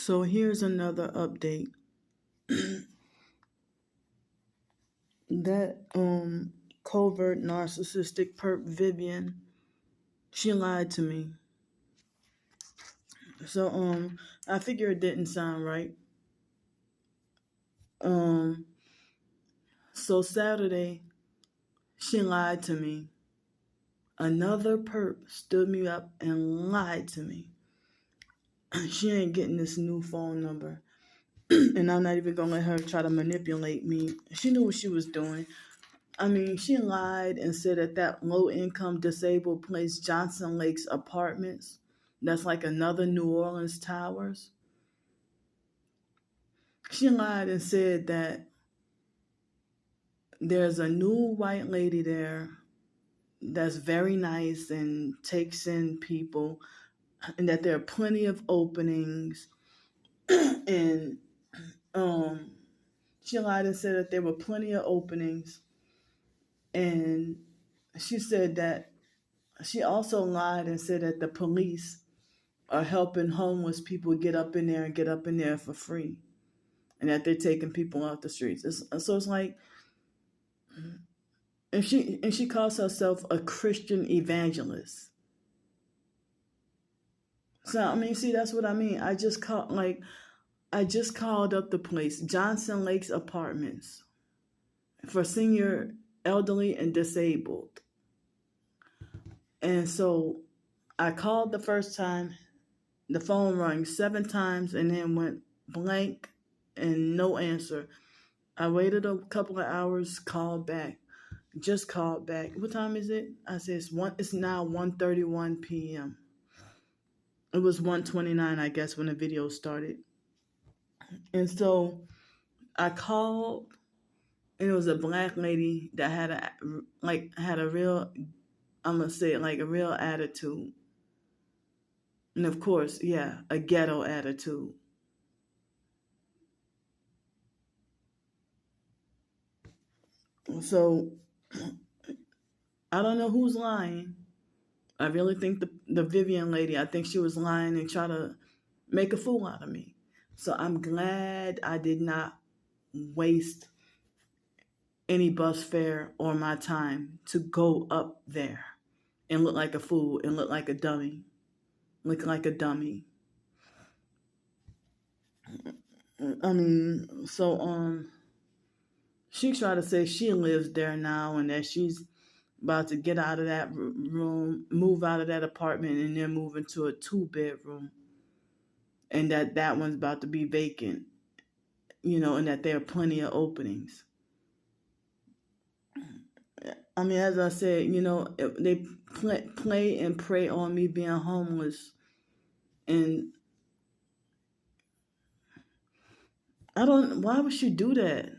So here's another update. That covert narcissistic perp Vivian, she lied to me. So I figure it didn't sound right. So Saturday, she lied to me. Another perp stood me up and lied to me. She ain't getting this new phone number. And I'm not even going to let her try to manipulate me. She knew what she was doing. I mean, she lied and said that low-income disabled place, Johnson Lakes Apartments, that's like another New Orleans Towers. She lied and said that there's a new white lady there that's very nice and takes in people, and that there are plenty of openings. And she lied and said that there were plenty of openings. And she said that she also lied and said that the police are helping homeless people get up in there for free, and that they're taking people off the streets. So it's like, and she calls herself a Christian evangelist. So I mean, see, that's what I mean. I just called up the place, Johnson Lakes Apartments, for senior, elderly, and disabled. And so I called the first time. The phone rang 7 times and then went blank and no answer. I waited a couple of hours, called back. Just called back. What time is it? I said it's now 1:31 p.m. It was 1:29, I guess, when the video started. And so I called, and it was a black lady that had a real, I'm gonna say it, like a real attitude. And of course, yeah, a ghetto attitude. So I don't know who's lying. I really think the Vivian lady, I think she was lying and trying to make a fool out of me. So I'm glad I did not waste any bus fare or my time to go up there and look like a fool and look like a dummy. I mean, so she tried to say she lives there now and that she's about to get out of that room, move out of that apartment, and then move into a 2-bedroom, and that one's about to be vacant, and that there are plenty of openings. I mean, as I said, they play and prey on me being homeless, and why would she do that?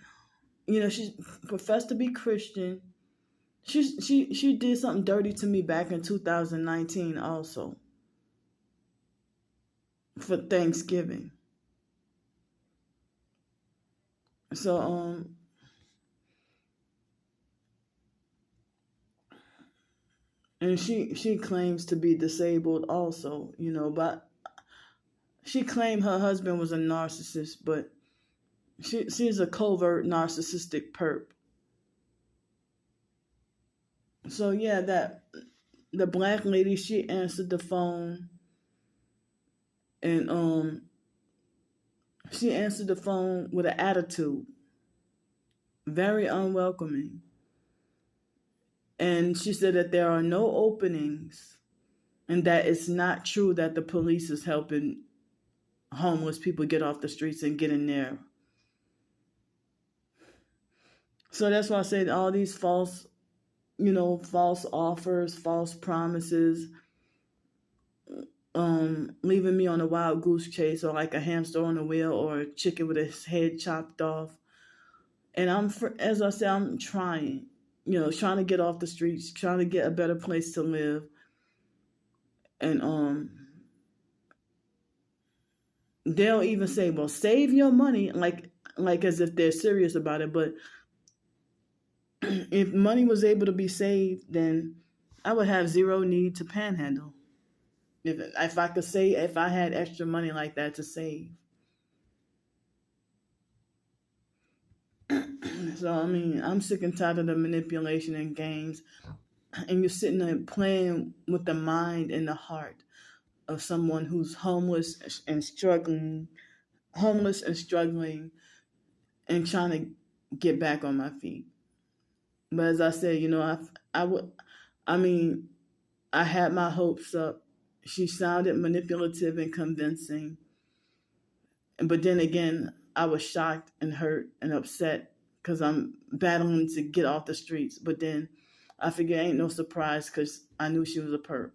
She professed to be Christian. She did something dirty to me back in 2019 also, for Thanksgiving. So and she claims to be disabled also, but she claimed her husband was a narcissist, but she's a covert narcissistic perp. So yeah, the black lady, she answered the phone, and she answered the phone with an attitude, very unwelcoming. And she said that there are no openings and that it's not true that the police is helping homeless people get off the streets and get in there. So that's why I said all these false offers, false promises, leaving me on a wild goose chase, or like a hamster on a wheel, or a chicken with its head chopped off. And as I said, I'm trying to get off the streets, trying to get a better place to live. And they'll even say, well, save your money, like as if they're serious about it. But if money was able to be saved, then I would have zero need to panhandle. If I could say, if I had extra money like that to save. So, I mean, I'm sick and tired of the manipulation and games. And you're sitting there playing with the mind and the heart of someone who's homeless and struggling and trying to get back on my feet. But as I said, I would, I mean, I had my hopes up. She sounded manipulative and convincing. But then again, I was shocked and hurt and upset because I'm battling to get off the streets. But then I figured it ain't no surprise because I knew she was a perp.